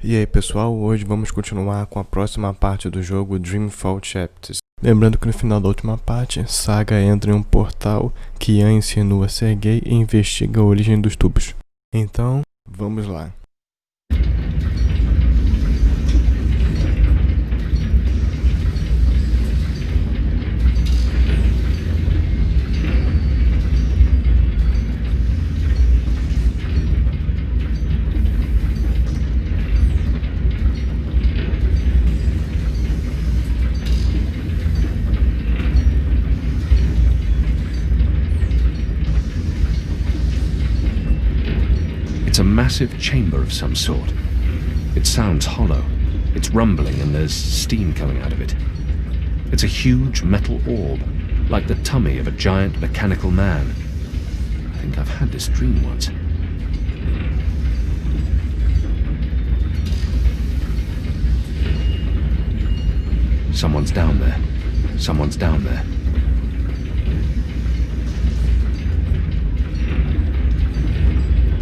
E aí pessoal, hoje vamos continuar com a próxima parte do jogo Dreamfall Chapters. Lembrando que no final da última parte, Saga entra em um portal que Ian insinua ser gay e investiga a origem dos tubos. Então, vamos lá. It's a massive chamber of some sort. It sounds hollow. It's rumbling and there's steam coming out of it. It's a huge metal orb, like the tummy of a giant mechanical man. I think I've had this dream once. Someone's down there. Someone's down there.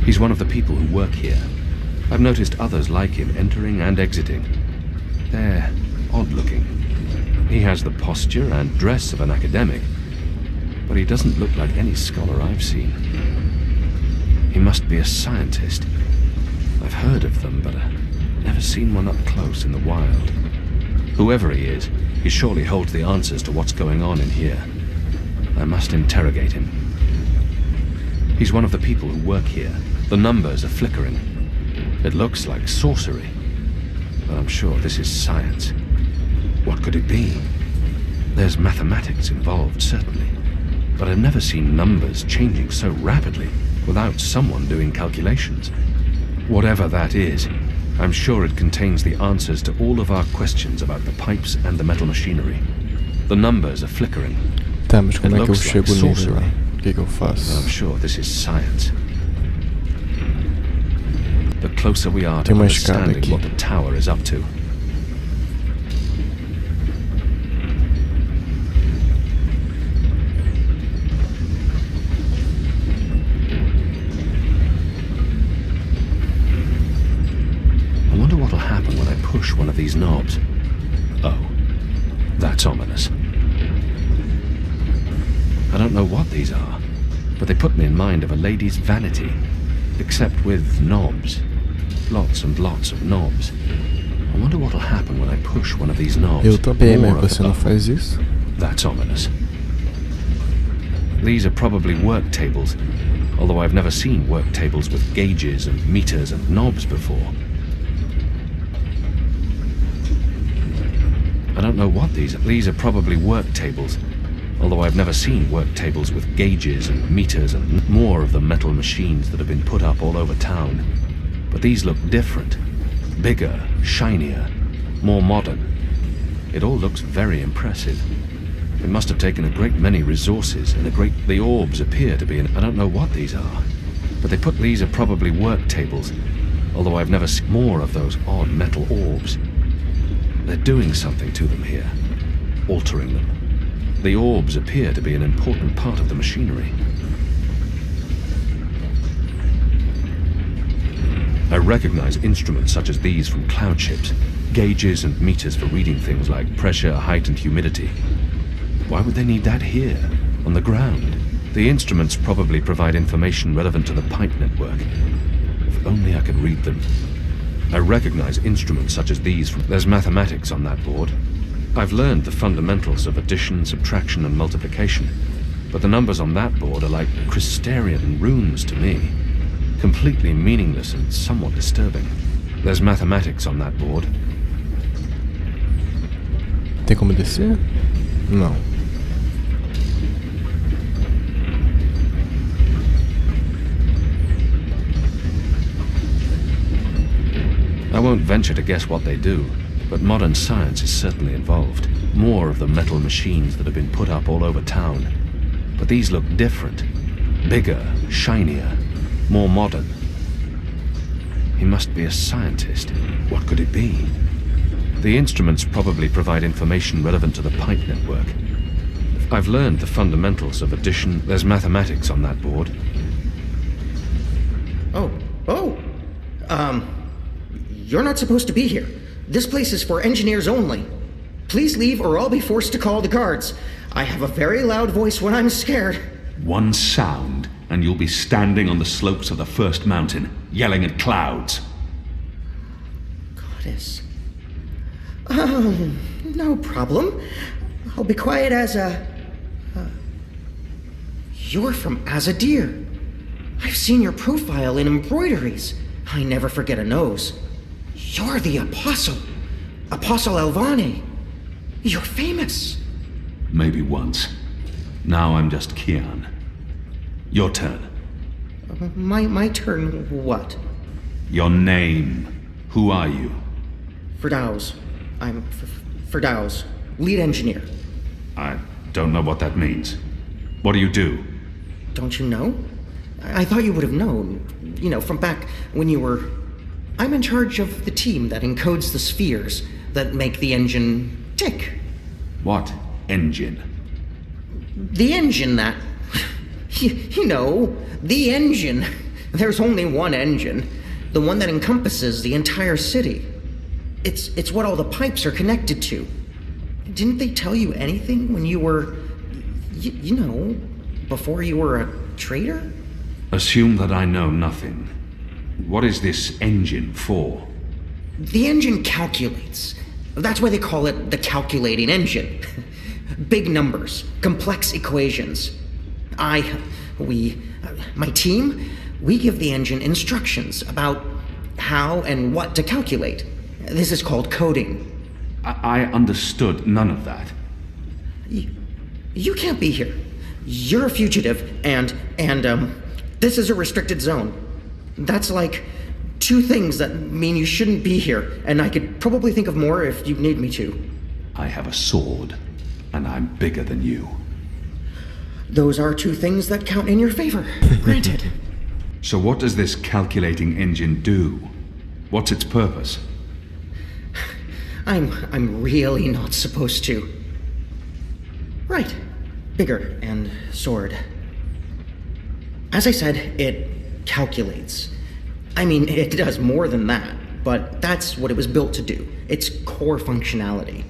He's one of the people who work here. I've noticed others like him entering and exiting. They're odd-looking. He has the posture and dress of an academic, but he doesn't look like any scholar I've seen. He must be a scientist. I've heard of them, but I've never seen one up close in the wild. Whoever he is, he surely holds the answers to what's going on in here. I must interrogate him. He's one of the people who work here. The numbers are flickering. It looks like sorcery, but I'm sure this is science. What could it be? There's mathematics involved, certainly, but I've never seen numbers changing so rapidly without someone doing calculations. Whatever that is, I'm sure it contains the answers to all of our questions about the pipes and the metal machinery. The numbers are flickering. Tá, mas como é que eu chego nele sorcery. lá? O que eu faço? I'm sure this is science. The closer we are to Tem uma escada understanding aqui. what the tower is up to. I wonder what'll happen when I push one of these knobs. Oh, that's ominous. I don't know what these are, but they put me in mind of a lady's vanity, except with knobs. Lots and lots of knobs. I wonder what'll happen when I push one of these knobs. Eu também, mas More of você não faz isso? That's ominous. These are probably work tables, although I've never seen work tables with gauges and meters and knobs before. I don't know what these are. These are probably work tables, although I've never seen work tables with gauges and meters and more of the metal machines that have been put up all over town. But these look different. Bigger, shinier, more modern. It all looks very impressive. It must have taken a great many resources and the orbs appear to be I don't know what these are. But these are probably work tables, although I've never seen more of those odd metal orbs. They're doing something to them here, altering them. The orbs appear to be an important part of the machinery. I recognize instruments such as these from cloud ships, gauges and meters for reading things like pressure, height and humidity. Why would they need that here, on the ground? The instruments probably provide information relevant to the pipe network. If only I could read them. I recognize instruments such as these from... There's mathematics on that board. I've learned the fundamentals of addition, subtraction and multiplication, but the numbers on that board are like Christerian runes to me. Completely meaningless and somewhat disturbing. There's mathematics on that board. Tem como descer? Não. I won't venture to guess what they do, but modern science is certainly involved. More of the metal machines that have been put up all over town. But these look different. Bigger, shinier, more modern. He must be a scientist. What could it be? The instruments probably provide information relevant to the pipe network. I've learned the fundamentals of addition. There's mathematics on that board. You're not supposed to be here. This place is for engineers only. Please leave or I'll be forced to call the guards. I have a very loud voice when I'm scared. One sound, and you'll be standing on the slopes of the first mountain, yelling at clouds. Goddess. No problem. I'll be quiet as a... You're from Azadir. I've seen your profile in embroideries. I never forget a nose. You're the Apostle. Apostle Alvane. You're famous. Maybe once. Now I'm just Kian. Your turn. My turn what? Your name. Who are you? Firdaus. I'm Firdaus, lead engineer. I don't know what that means. What do you do? Don't you know? I thought you would have known. You know, from back when you were... I'm in charge of the team that encodes the spheres that make the engine tick. What engine? The engine that... You know, the engine. There's only one engine. The one that encompasses the entire city. It's what all the pipes are connected to. Didn't they tell you anything when you were... you know, before you were a traitor? Assume that I know nothing. What is this engine for? The engine calculates. That's why they call it the calculating engine. Big numbers, complex equations. My team, we give the engine instructions about how and what to calculate. This is called coding. I understood none of that. You can't be here. You're a fugitive, and this is a restricted zone. That's like two things that mean you shouldn't be here, and I could probably think of more if you need me to. I have a sword, and I'm bigger than you. Those are two things that count in your favor, granted. So what does this calculating engine do? What's its purpose? I'm really not supposed to. Right. Bigger and sword. As I said, it calculates. I mean, it does more than that, but that's what it was built to do. Its core functionality.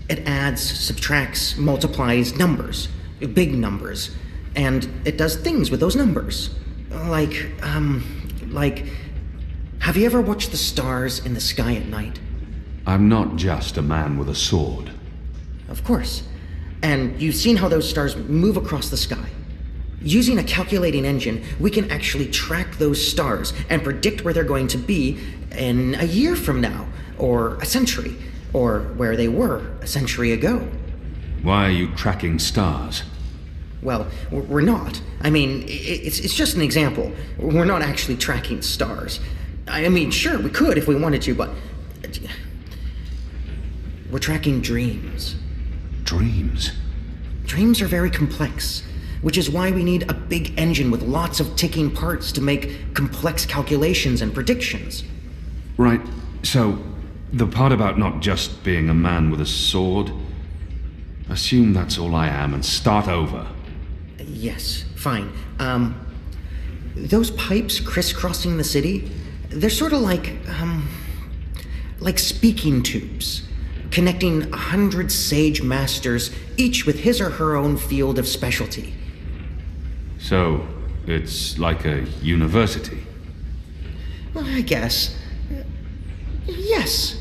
It adds, subtracts, multiplies numbers. Big numbers. And it does things with those numbers. Like, have you ever watched the stars in the sky at night? I'm not just a man with a sword. Of course. And you've seen how those stars move across the sky. Using a calculating engine, we can actually track those stars and predict where they're going to be in a year from now, or a century, or where they were a century ago. Why are you tracking stars? Well, we're not. I mean, it's just an example. We're not actually tracking stars. I mean, sure, we could if we wanted to, but... We're tracking dreams. Dreams? Dreams are very complex, which is why we need a big engine with lots of ticking parts to make complex calculations and predictions. Right, so the part about not just being a man with a sword, assume that's all I am and start over. Yes, fine. Those pipes crisscrossing the city, they're sort of like speaking tubes, connecting 100 sage masters, each with his or her own field of specialty. So, it's like a university? Well, I guess. Yes.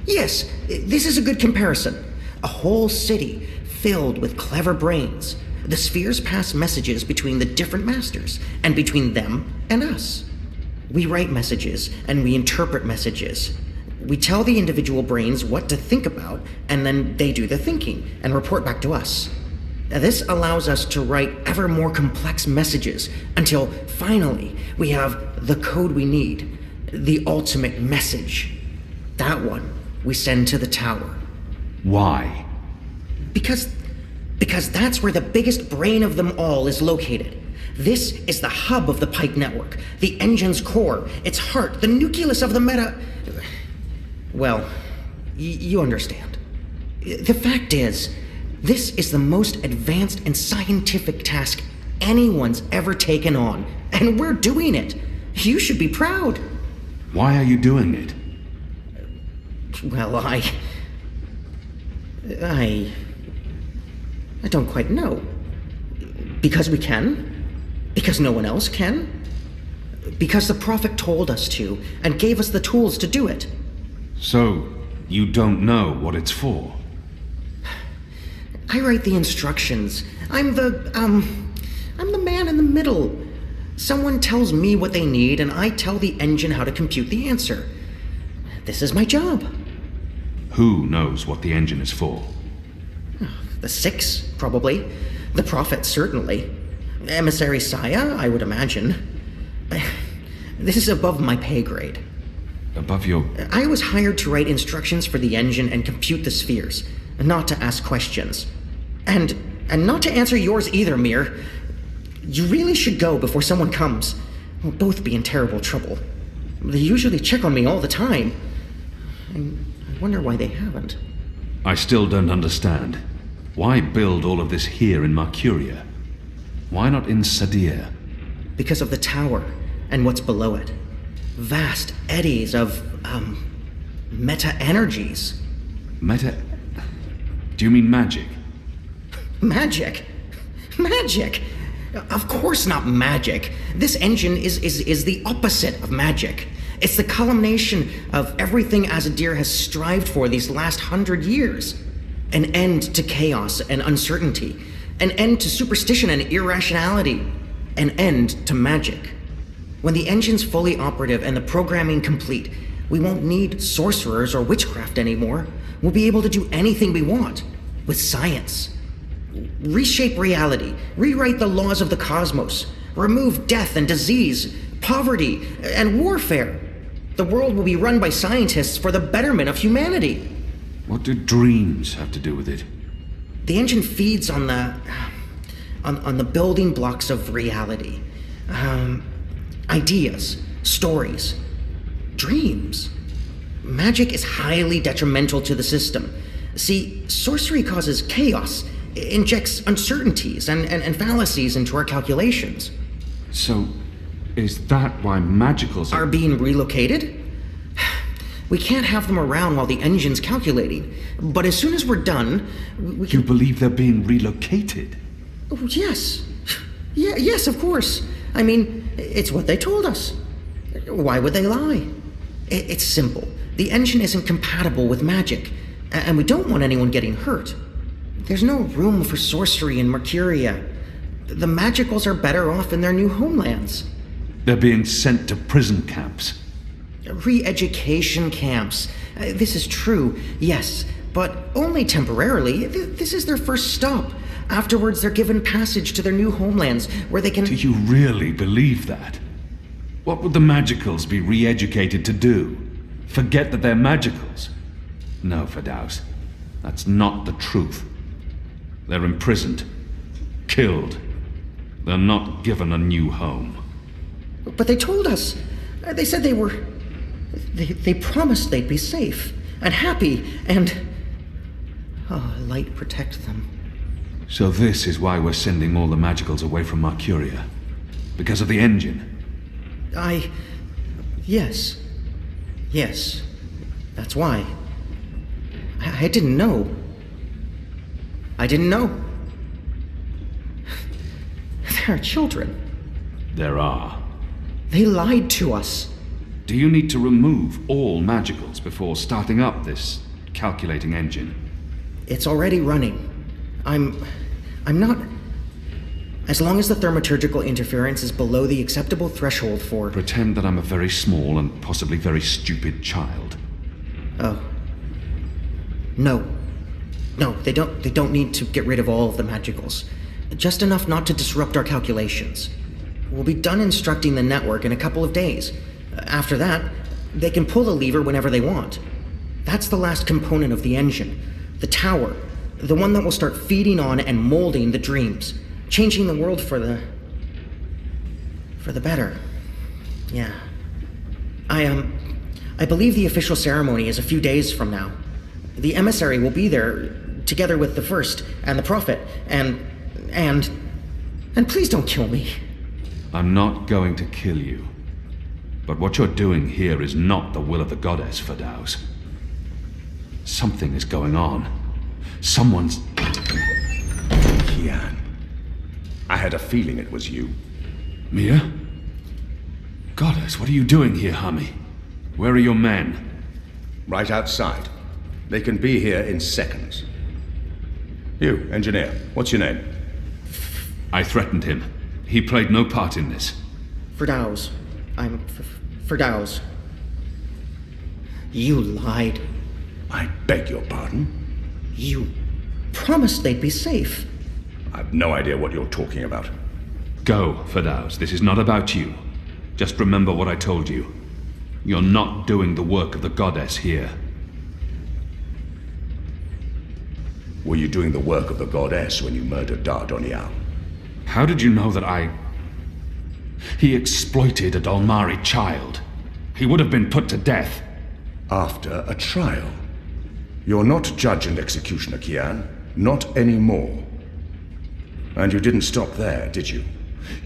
Yes, this is a good comparison. A whole city filled with clever brains. The spheres pass messages between the different masters, and between them and us. We write messages, and we interpret messages. We tell the individual brains what to think about, and then they do the thinking and report back to us. Now, this allows us to write ever more complex messages until finally we have the code we need, the ultimate message. That one we send to the tower. Why? Because that's where the biggest brain of them all is located. This is the hub of the pipe network, the engine's core, its heart, the nucleus of the meta... Well, you understand. The fact is, this is the most advanced and scientific task anyone's ever taken on, and we're doing it. You should be proud. Why are you doing it? Well, I don't quite know. Because we can? Because no one else can? Because the Prophet told us to, and gave us the tools to do it. So, you don't know what it's for? I write the instructions. I'm the man in the middle. Someone tells me what they need, and I tell the engine how to compute the answer. This is my job. Who knows what the engine is for? The Six, probably. The Prophet, certainly. Emissary Saya, I would imagine. This is above my pay grade. Above your... I was hired to write instructions for the engine and compute the spheres, not to ask questions. And not to answer yours either, Mir. You really should go before someone comes. We'll both be in terrible trouble. They usually check on me all the time. I wonder why they haven't. I still don't understand. Why build all of this here in Mercuria? Why not in Sadir? Because of the tower and what's below it. Vast eddies of, meta-energies. Meta... Do you mean magic? Magic? Magic? Of course not magic. This engine is the opposite of magic. It's the culmination of everything Azadir has strived for these last 100 years. An end to chaos and uncertainty. An end to superstition and irrationality. An end to magic. When the engine's fully operative and the programming complete, we won't need sorcerers or witchcraft anymore. We'll be able to do anything we want. With science. Reshape reality. Rewrite the laws of the cosmos. Remove death and disease, poverty, and warfare. The world will be run by scientists for the betterment of humanity. What do dreams have to do with it? The engine feeds on the building blocks of reality. Ideas, stories, dreams. Magic is highly detrimental to the system. See, sorcery causes chaos, injects uncertainties and fallacies into our calculations. So, is that why magicals Are being relocated? We can't have them around while the engine's calculating. But as soon as we're done, we can... You believe they're being relocated? Oh, yes. Yes, of course. I mean, it's what they told us. Why would they lie? It's simple. The engine isn't compatible with magic, and we don't want anyone getting hurt. There's no room for sorcery in Mercuria. The magicals are better off in their new homelands. They're being sent to prison camps. Re-education camps. This is true, yes, but only temporarily. This is their first stop. Afterwards, they're given passage to their new homelands, where they can... Do you really believe that? What would the magicals be re-educated to do? Forget that they're magicals? No, Firdaus. That's not the truth. They're imprisoned. Killed. They're not given a new home. But they told us. They said they were... They promised they'd be safe and happy and... Oh, light protect them. So this is why we're sending all the magicals away from Mercuria? Because of the engine? Yes. Yes. That's why. I didn't know. I didn't know. There are children. There are. They lied to us. Do you need to remove all magicals before starting up this calculating engine? It's already running. I'm not... As long as the thaumaturgical interference is below the acceptable threshold for... Pretend that I'm a very small and possibly very stupid child. Oh. No. No, they don't need to get rid of all of the magicals. Just enough not to disrupt our calculations. We'll be done instructing the network in a couple of days. After that, they can pull the lever whenever they want. That's the last component of the engine. The tower. The one that will start feeding on and molding the dreams. Changing the world for the better. Yeah. I believe the official ceremony is a few days from now. The emissary will be there, together with the First, and the Prophet, and please don't kill me. I'm not going to kill you. But what you're doing here is not the will of the goddess, Firdaus. Something is going on. Someone's... Kian. I had a feeling it was you. Mia? Goddess, what are you doing here, Hami? Where are your men? Right outside. They can be here in seconds. You, engineer, what's your name? I threatened him. He played no part in this. Firdaus. I'm Firdaus. You lied. I beg your pardon? You promised they'd be safe. I've no idea what you're talking about. Go, Firdaus. This is not about you. Just remember what I told you. You're not doing the work of the goddess here. Were you doing the work of the goddess when you murdered Dardonial? How did you know that I... He exploited a Dalmari child. He would have been put to death. After a trial. You're not judge and executioner, Kian. Not anymore. And you didn't stop there, did you?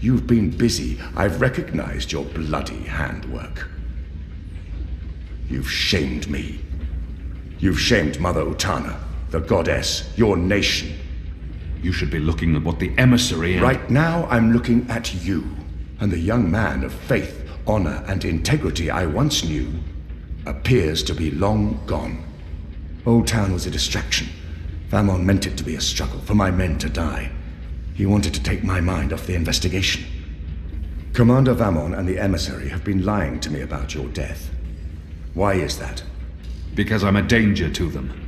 You've been busy. I've recognized your bloody handwork. You've shamed me. You've shamed Mother Utana, the goddess, your nation. You should be looking at what the emissary and... Right now, I'm looking at you, and the young man of faith, honor, and integrity I once knew appears to be long gone. Old Town was a distraction. Vamon meant it to be a struggle, for my men to die. He wanted to take my mind off the investigation. Commander Vamon and the emissary have been lying to me about your death. Why is that? Because I'm a danger to them.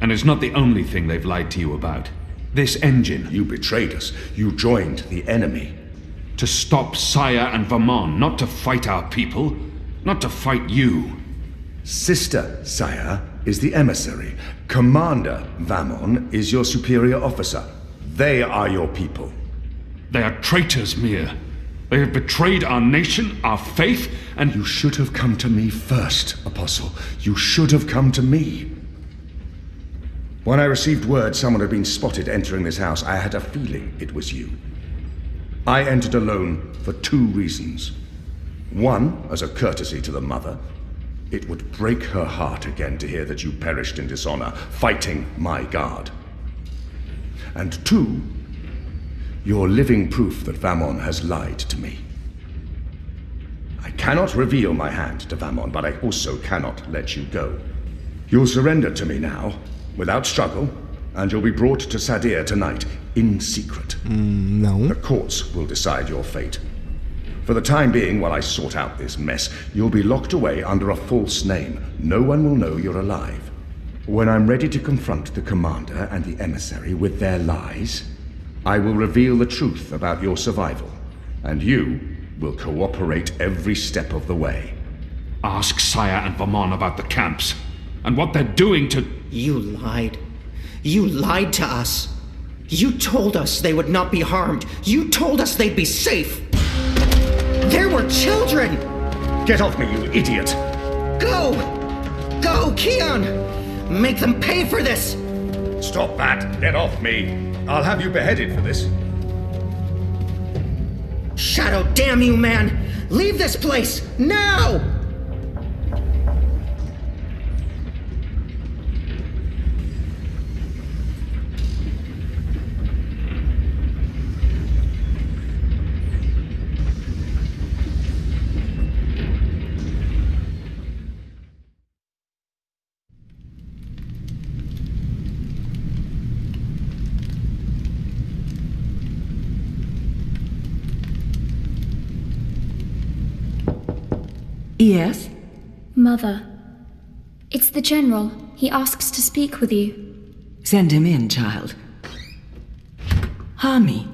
And it's not the only thing they've lied to you about. This engine. You betrayed us. You joined the enemy. To stop Saya and Vamon, not to fight our people. Not to fight you. Sister Saya is the emissary. Commander Vamon is your superior officer. They are your people. They are traitors, Mir. They have betrayed our nation, our faith, and... You should have come to me first, Apostle. You should have come to me. When I received word someone had been spotted entering this house, I had a feeling it was you. I entered alone for 2 reasons. One, as a courtesy to the mother. It would break her heart again to hear that you perished in dishonor, fighting my guard. And 2, you're living proof that Vamon has lied to me. I cannot reveal my hand to Vamon, but I also cannot let you go. You'll surrender to me now, without struggle, and you'll be brought to Sadir tonight, in secret. No. The courts will decide your fate. For the time being, while I sort out this mess, you'll be locked away under a false name. No one will know you're alive. When I'm ready to confront the commander and the emissary with their lies, I will reveal the truth about your survival, and you will cooperate every step of the way. Ask Saya and Vamon about the camps, and what they're doing to... You lied. You lied to us. You told us they would not be harmed. You told us they'd be safe. There were children! Get off me, you idiot! Go! Go, Kian! Make them pay for this! Stop that! Get off me! I'll have you beheaded for this. Shadow, damn you, man! Leave this place, now! Yes? Mother, it's the General. He asks to speak with you. Send him in, child. Hami,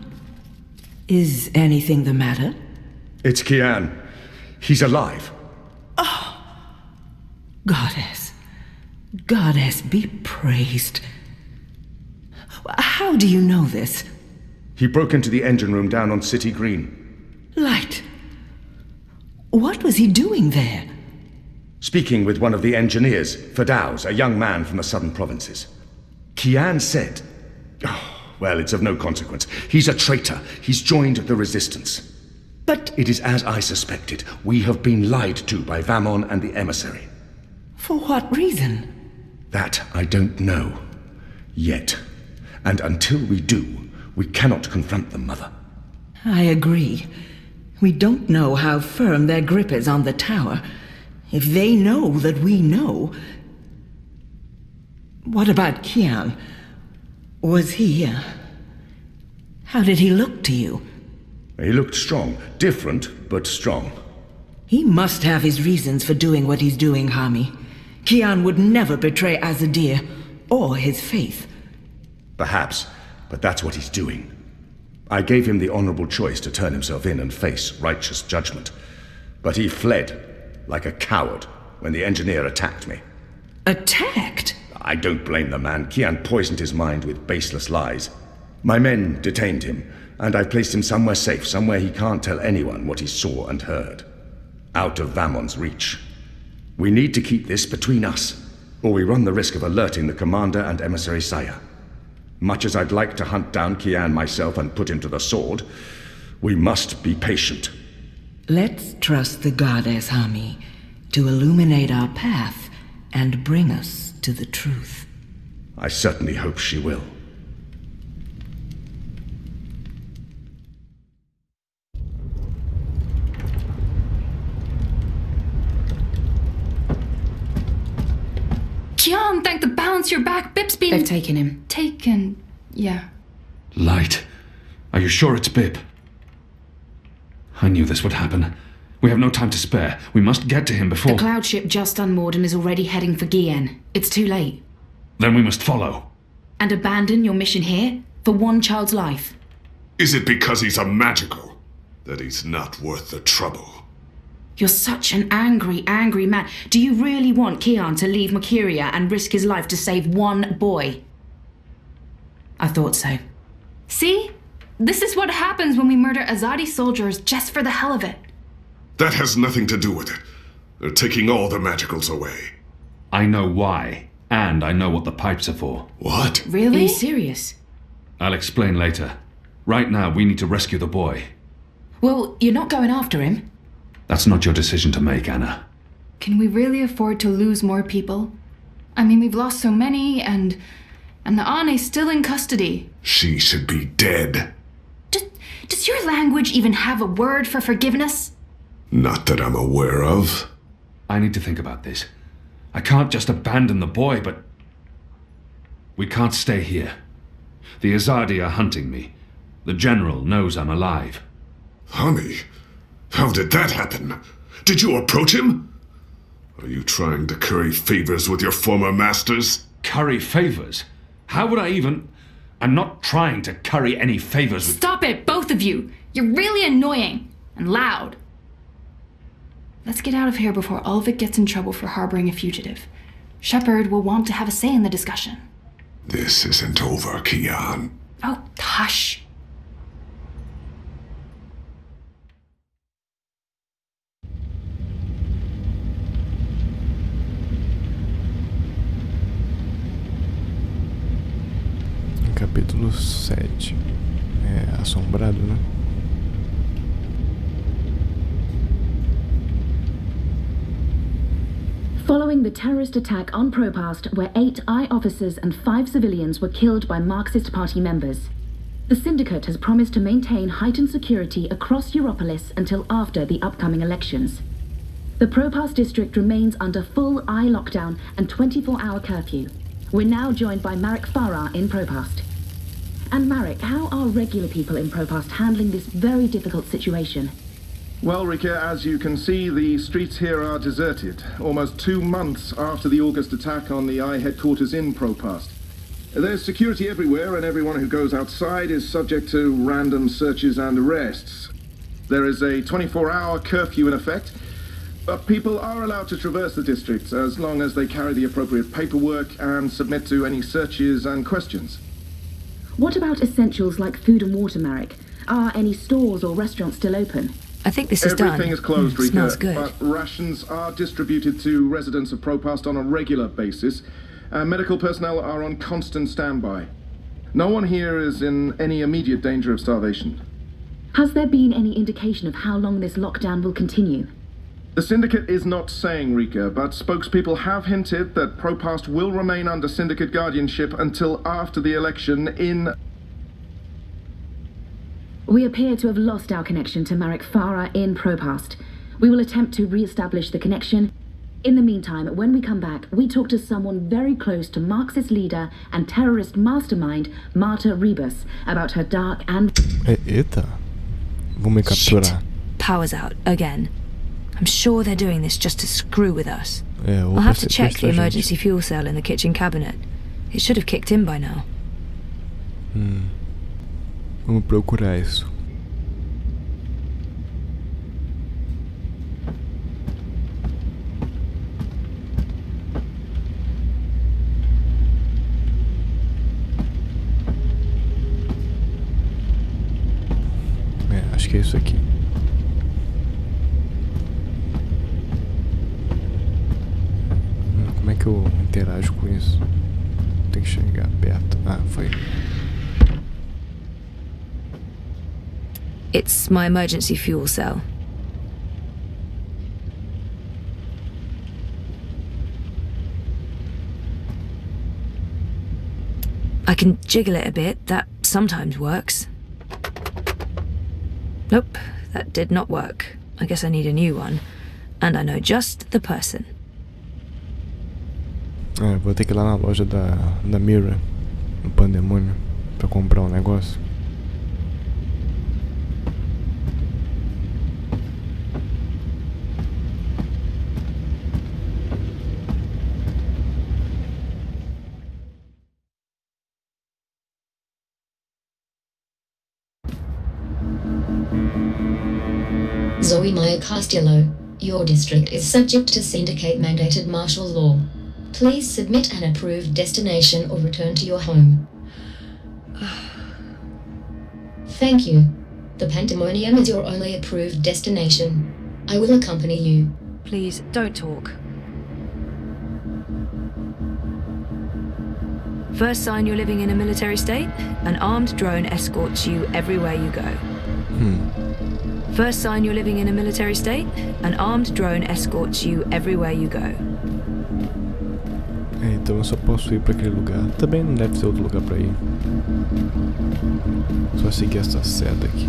is anything the matter? It's Kian. He's alive. Goddess. Goddess be praised. How do you know this? He broke into the engine room down on City Green. Light. What was he doing there? Speaking with one of the engineers, Firdaus, a young man from the southern provinces. Kian said... Oh, well, it's of no consequence. He's a traitor. He's joined the resistance. But It is as I suspected. We have been lied to by Vamon and the emissary. for what reason? That I don't know. Yet. And until we do, we cannot confront them, Mother. I agree. We don't know how firm their grip is on the tower. If they know that we know... What about Kian? Was he... How did he look to you? He looked strong. Different, but strong. He must have his reasons for doing what he's doing, Hami. Kian would never betray Azadir, or his faith. Perhaps, but that's what he's doing. I gave him the honorable choice to turn himself in and face righteous judgment. But he fled, like a coward, when the engineer attacked me. Attacked? I don't blame the man. Kian poisoned his mind with baseless lies. My men detained him, and I placed him somewhere safe, somewhere he can't tell anyone what he saw and heard. Out of Vamon's reach. We need to keep this between us, or we run the risk of alerting the commander and emissary Saya. Much as I'd like to hunt down Kian myself and put him to the sword, we must be patient. Let's trust the goddess, Hami, to illuminate our path and bring us to the truth. I certainly hope she will. Kian, thank the balance your back. Bip's been... They've taken him. Taken, yeah. Light. Are you sure it's Bip? I knew this would happen. We have no time to spare. We must get to him before... The cloud ship just unmoored and is already heading for Gien. It's too late. Then we must follow. And abandon your mission here? For one child's life? Is it because he's a magical that he's not worth the trouble? You're such an angry, angry man. Do you really want Kian to leave Makiria and risk his life to save one boy? I thought so. See? This is what happens when we murder Azadi soldiers just for the hell of it. That has nothing to do with it. They're taking all the magicals away. I know why, and I know what the pipes are for. What? Are Really? you serious? I'll explain later. Right now, we need to rescue the boy. Well, you're not going after him. That's not your decision to make, Anna. Can we really afford to lose more people? I mean, we've lost so many, and the Ane's still in custody. She should be dead. Does your language even have a word for forgiveness? Not that I'm aware of. I need to think about this. I can't just abandon the boy, but... We can't stay here. The Azadi are hunting me. The General knows I'm alive. Honey, how did that happen? Did you approach him? Are you trying to curry favors with your former masters? Curry favors? How would I even... I'm not trying to curry any favors with... Stop it, both of you! You're really annoying and loud. Let's get out of here before Ulvik gets in trouble for harboring a fugitive. Shepard will want to have a say in the discussion. This isn't over, Kian. Oh, hush. Capítulo 7. É assombrado, né? Following the terrorist attack on Propast, where 8 I officers and 5 civilians were killed by Marxist Party members, the Syndicate has promised to maintain heightened security across Europolis until after the upcoming elections. The Propast district remains under full I lockdown and 24-hour curfew. We're now joined by Marek Farah in Propast. And Marek, how are regular people in Propast handling this very difficult situation? Well, Rika, as you can see, the streets here are deserted, almost 2 months after the August attack on the I headquarters in Propast. There's security everywhere, and everyone who goes outside is subject to random searches and arrests. There is a 24-hour curfew in effect, but people are allowed to traverse the district as long as they carry the appropriate paperwork and submit to any searches and questions. What about essentials like food and water, Marek? Are any stores or restaurants still open? I think this is done. Everything is closed, Rika, Smells good. but rations are distributed to residents of Propast on a regular basis, and medical personnel are on constant standby. No one here is in any immediate danger of starvation. Has there been any indication of how long this lockdown will continue? The Syndicate is not saying Rika, but spokespeople have hinted that Propast will remain under Syndicate guardianship until after the election in... We appear to have lost our connection to Marek Farah in Propast. We will attempt to re-establish the connection. In the meantime, when we come back, we talk to someone very close to Marxist leader and terrorist mastermind Marta Rebus about her dark and... Eita. Vou me capturar. Shit. Power's out again. I'm sure they're doing this just to screw with us. I'll have to check the emergency fuel cell in the kitchen cabinet. It should have kicked in by now. Vamos procurar isso. Acho que é isso aqui. Como é que eu interajo com isso? Tem que chegar perto. Ah, foi. It's my emergency fuel cell. I can jiggle it a bit. That sometimes works. Nope, that did not work. I guess I need a new one. And I know just the person. Vou ter que ir lá na loja da Mira, no Pandemônio, pra comprar um negócio. Zoe Maya Castillo, your district is subject to syndicate-mandated martial law. Please submit an approved destination or return to your home. Thank you. The Pandemonium is your only approved destination. I will accompany you. Please, don't talk. First sign you're living in a military state, an armed drone escorts you everywhere you go. First sign you're living in a military state, an armed drone escorts you everywhere you go. Então eu só posso ir pra aquele lugar. Também não deve ter outro lugar pra ir. Só seguir essa seta aqui.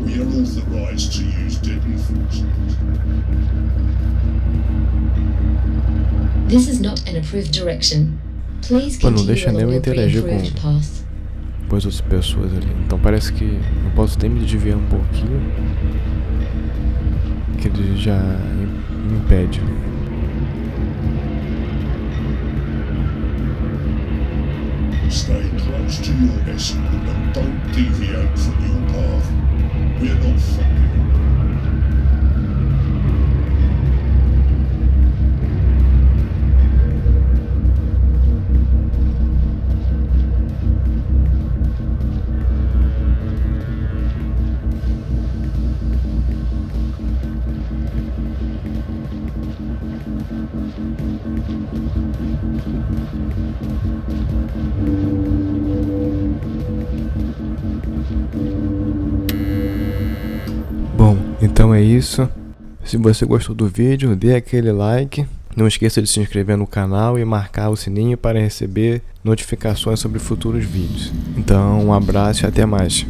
We are authorized to use deadly force. This is not an approved direction. Please Pô, não continue deixa nem eu along your interagir pre-approved path. com as outras pessoas ali. Então parece que eu posso até me desviar um pouquinho, que ele já me impede. Stay close to your escort and don't deviate from your path. We're not following. Bom, então é isso. Se você gostou do vídeo, dê aquele like. Não esqueça de se inscrever no canal e marcar o sininho para receber notificações sobre futuros vídeos. Então, um abraço e até mais.